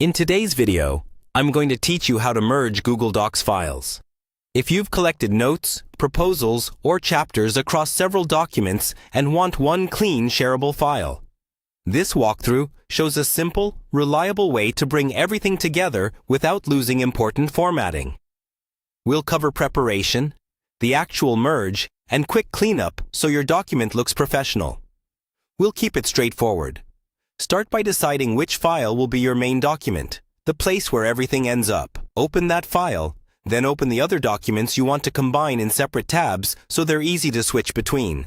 In today's video, I'm going to teach you how to merge Google Docs files. If you've collected notes, proposals, or chapters across several documents and want one clean, shareable file, this walkthrough shows a simple, reliable way to bring everything together without losing important formatting. We'll cover preparation, the actual merge, and quick cleanup so your document looks professional. We'll keep it straightforward. Start by deciding which file will be your main document, the place where everything ends up. Open that file, then open the other documents you want to combine in separate tabs so they're easy to switch between.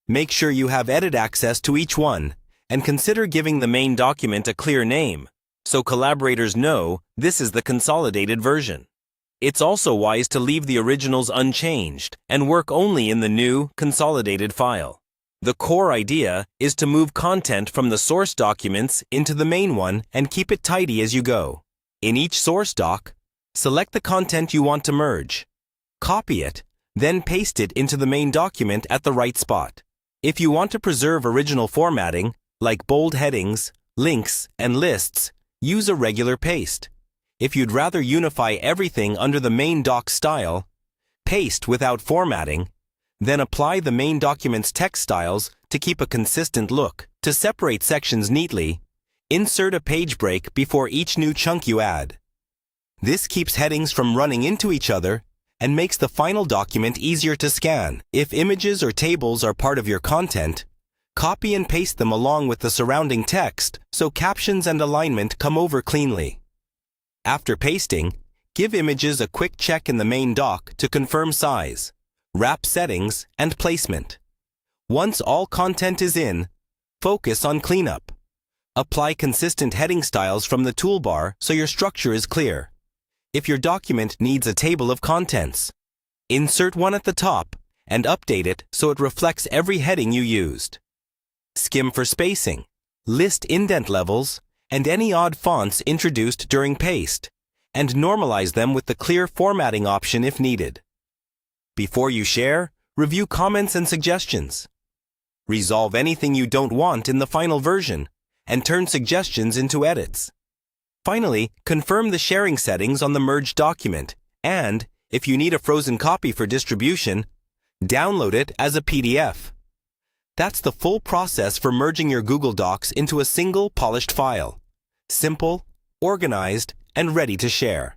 Make sure you have edit access to each one, and consider giving the main document a clear name, so collaborators know this is the consolidated version. It's also wise to leave the originals unchanged and work only in the new, consolidated file. The core idea is to move content from the source documents into the main one and keep it tidy as you go. In each source doc, select the content you want to merge. Copy it, then paste it into the main document at the right spot. If you want to preserve original formatting, like bold headings, links, and lists, use a regular paste. If you'd rather unify everything under the main doc style, paste without formatting, then apply the main document's text styles to keep a consistent look. To separate sections neatly, insert a page break before each new chunk you add. This keeps headings from running into each other and makes the final document easier to scan. If images or tables are part of your content, copy and paste them along with the surrounding text so captions and alignment come over cleanly. After pasting, give images a quick check in the main doc to confirm size, wrap settings, and placement. Once all content is in, focus on cleanup. Apply consistent heading styles from the toolbar so your structure is clear. If your document needs a table of contents, insert one at the top and update it so it reflects every heading you used. Skim for spacing, list indent levels, and any odd fonts introduced during paste, and normalize them with the clear formatting option if needed. Before you share, review comments and suggestions. Resolve anything you don't want in the final version, and turn suggestions into edits. Finally, confirm the sharing settings on the merged document, and, if you need a frozen copy for distribution, download it as a PDF. That's the full process for merging your Google Docs into a single polished file. Simple, organized, and ready to share.